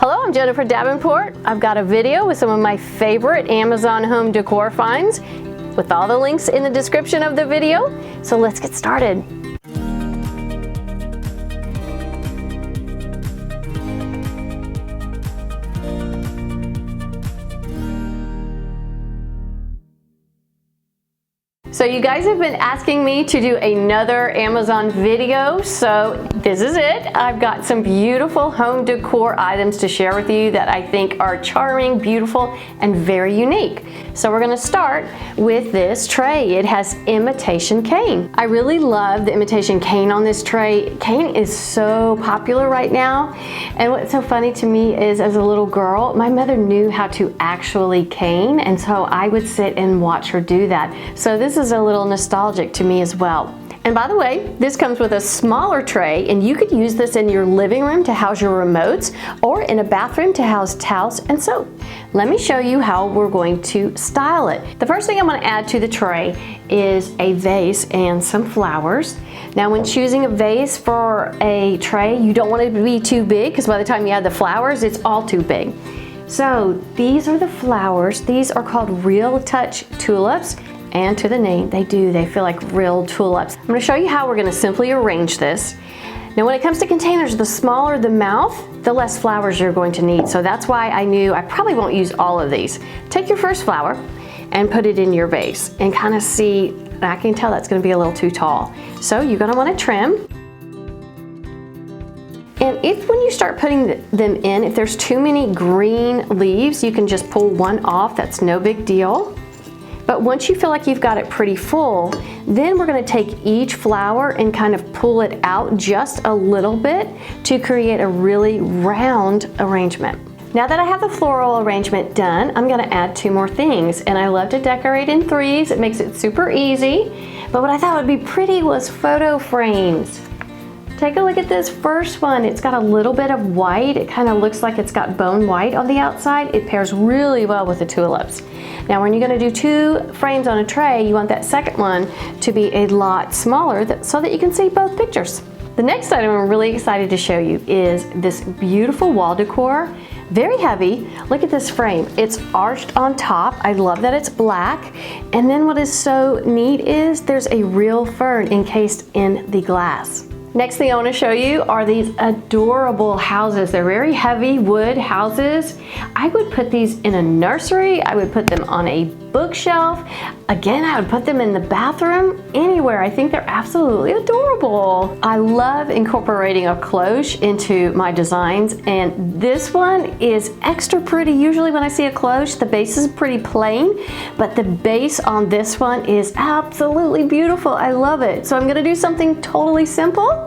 Hello, I'm Jennifer Davenport. I've got a video with some of my favorite Amazon home decor finds with all the links in the description of the video. So let's get started. So you guys have been asking me to do another Amazon video, so this is it. I've got some beautiful home decor items to share with you that I think are charming, beautiful, and very unique. So we're gonna start with this tray. It has imitation cane. I really love the imitation cane on this tray. Cane is so popular right now. And what's so funny to me is, as a little girl, my mother knew how to actually cane, and so I would sit and watch her do that. So this is a little nostalgic to me as well. And by the way, this comes with a smaller tray, and you could use this in your living room to house your remotes or in a bathroom to house towels and soap. Let me show you how we're going to style it. The first thing I'm going to add to the tray is a vase and some flowers. Now when choosing a vase for a tray, you don't want it to be too big, because by the time you add the flowers, it's all too big. So these are the flowers. These are called Real Touch tulips. And to the name, they feel like real tulips. I'm gonna show you how we're gonna simply arrange this. Now when it comes to containers, the smaller the mouth, the less flowers you're going to need. So that's why I knew I probably won't use all of these. Take your first flower and put it in your vase and kind of see, I can tell that's gonna be a little too tall. So you're gonna wanna trim. And if when you start putting them in, if there's too many green leaves, you can just pull one off, that's no big deal. But once you feel like you've got it pretty full, then we're gonna take each flower and kind of pull it out just a little bit to create a really round arrangement. Now that I have the floral arrangement done, I'm gonna add two more things. And I love to decorate in threes. It makes it super easy. But what I thought would be pretty was photo frames. Take a look at this first one. It's got a little bit of white. It kind of looks like it's got bone white on the outside. It pairs really well with the tulips. Now when you're going to do two frames on a tray, you want that second one to be a lot smaller so that you can see both pictures. The next item I'm really excited to show you is this beautiful wall decor. Very heavy. Look at this frame. It's arched on top. I love that it's black. And then what is so neat is there's a real fern encased in the glass. Next thing I want to show you are these adorable houses. They're very heavy wood houses. I would put these in a nursery. I would put them on a bookshelf. Again, I would put them in the bathroom, anywhere. I think they're absolutely adorable. I love incorporating a cloche into my designs, and this one is extra pretty. Usually when I see a cloche, the base is pretty plain, but the base on this one is absolutely beautiful. I love it. So I'm gonna do something totally simple.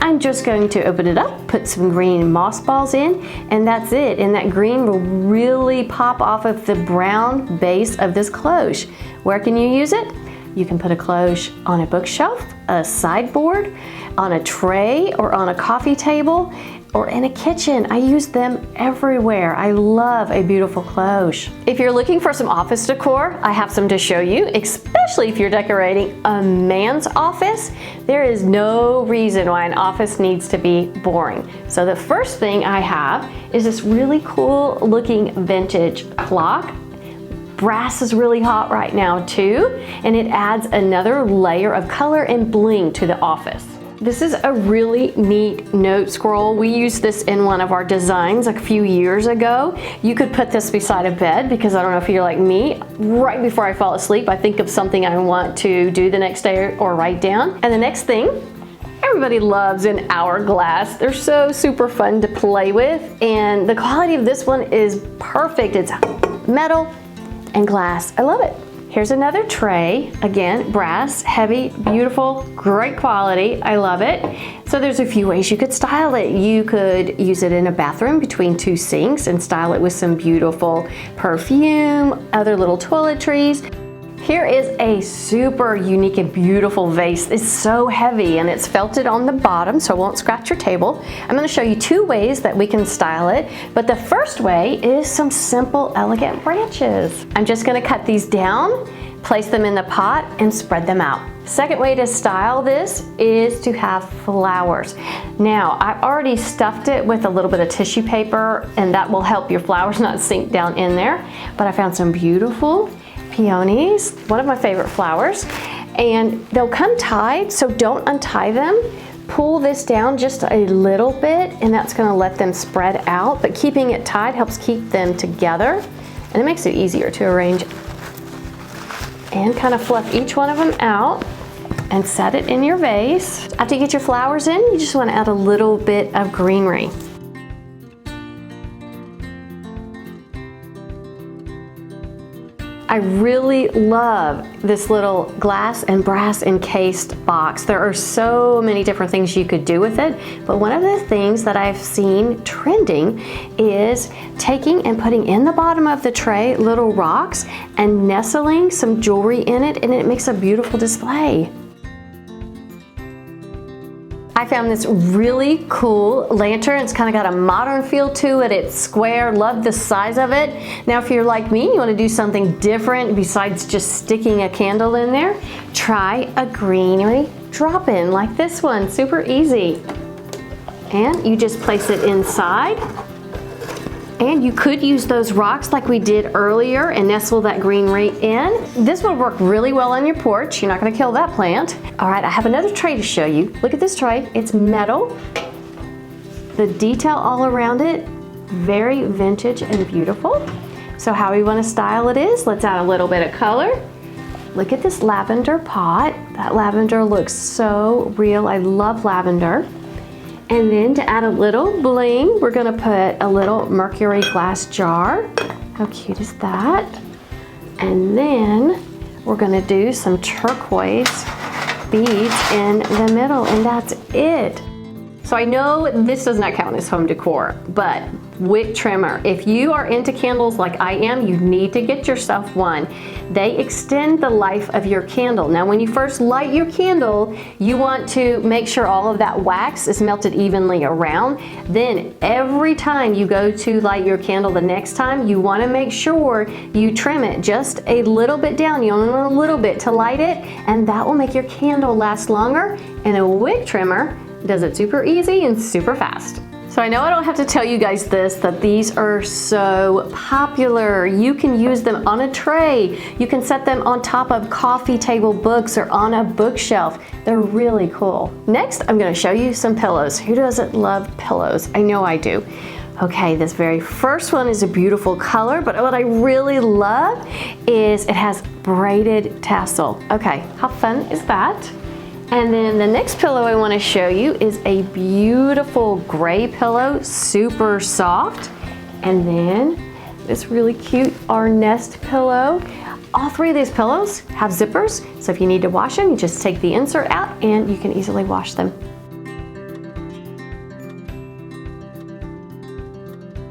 I'm just going to open it up, put some green moss balls in, and that's it. And that green will really pop off of the brown base of this cloche. Where can you use it? You can put a cloche on a bookshelf, a sideboard, on a tray, or on a coffee table, or in a kitchen. I use them everywhere. I love a beautiful cloche. If you're looking for some office decor, I have some to show you, especially if you're decorating a man's office. There is no reason why an office needs to be boring. So the first thing I have is this really cool looking vintage clock. Brass is really hot right now too, and it adds another layer of color and bling to the office. This is a really neat note scroll. We used this in one of our designs a few years ago. You could put this beside a bed, because I don't know if you're like me, right before I fall asleep, I think of something I want to do the next day or write down. And the next thing, everybody loves an hourglass. They're so super fun to play with, and the quality of this one is perfect. It's metal and glass. I love it. Here's another tray, again, brass, heavy, beautiful, great quality. I love it. So there's a few ways you could style it. You could use it in a bathroom between two sinks and style it with some beautiful perfume, other little toiletries. Here is a super unique and beautiful vase. It's so heavy and it's felted on the bottom, so it won't scratch your table. I'm going to show you two ways that we can style it, but the first way is some simple, elegant branches. I'm just going to cut these down place them in the pot and spread them out. Second way to style this is to have flowers. Now, I've already stuffed it with a little bit of tissue paper, and that will help your flowers not sink down in there. But I found some beautiful peonies, one of my favorite flowers, and they'll come tied, so don't untie them. Pull this down just a little bit, and that's gonna let them spread out, but keeping it tied helps keep them together, and it makes it easier to arrange. And kind of fluff each one of them out and set it in your vase. After you get your flowers in, you just want to add a little bit of greenery. I really love this little glass and brass encased box. There are so many different things you could do with it, but one of the things that I've seen trending is taking and putting in the bottom of the tray little rocks and nestling some jewelry in it, and it makes a beautiful display. I found this really cool lantern. It's kind of got a modern feel to it. It's square. Love the size of it. Now, if you're like me, you want to do something different besides just sticking a candle in there, try a greenery drop-in like this one. Super easy. And you just place it inside. And you could use those rocks like we did earlier and nestle that greenery in. This will work really well on your porch. You're not going to kill that plant. All right, I have another tray to show you. Look at this tray. It's metal. The detail all around it, very vintage and beautiful. So how we want to style it is, let's add a little bit of color. Look at this lavender pot. That lavender looks so real. I love lavender. And then to add a little bling, we're gonna put a little mercury glass jar. How cute is that? And then we're gonna do some turquoise beads in the middle, and that's it. So I know this does not count as home decor, but wick trimmer. If you are into candles like I am, you need to get yourself one. They extend the life of your candle. Now, when you first light your candle, you want to make sure all of that wax is melted evenly around. Then every time you go to light your candle the next time, you want to make sure you trim it just a little bit down. You only want a little bit to light it, and that will make your candle last longer. And a wick trimmer does it super easy and super fast. So I know I don't have to tell you guys this, that these are so popular. You can use them on a tray. You can set them on top of coffee table books or on a bookshelf. They're really cool. Next, I'm gonna show you some pillows. Who doesn't love pillows? I know I do. Okay, this very first one is a beautiful color, but what I really love is it has braided tassel. Okay, how fun is that? And then the next pillow I want to show you is a beautiful gray pillow, super soft. And then this really cute Our Nest pillow. All three of these pillows have zippers, so if you need to wash them, you just take the insert out and you can easily wash them.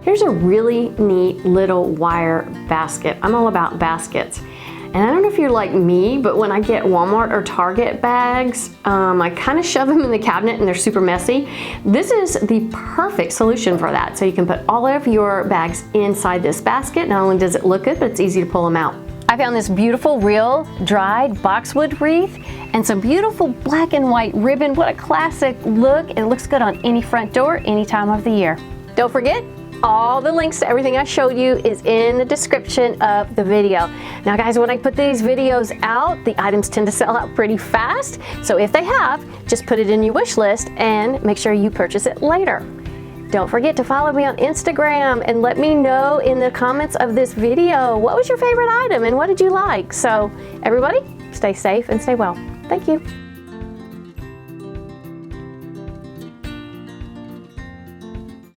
Here's a really neat little wire basket. I'm all about baskets. And I don't know if you're like me, but when I get Walmart or Target bags, I kind of shove them in the cabinet and they're super messy. This is the perfect solution for that. So you can put all of your bags inside this basket. Not only does it look good, but it's easy to pull them out. I found this beautiful real dried boxwood wreath and some beautiful black and white ribbon. What a classic look. It looks good on any front door, any time of the year. Don't forget, all the links to everything I showed you is in the description of the video. Now guys, when I put these videos out, the items tend to sell out pretty fast. So if they have, just put it in your wish list and make sure you purchase it later. Don't forget to follow me on Instagram and let me know in the comments of this video, what was your favorite item and what did you like? So everybody, stay safe and stay well. Thank you.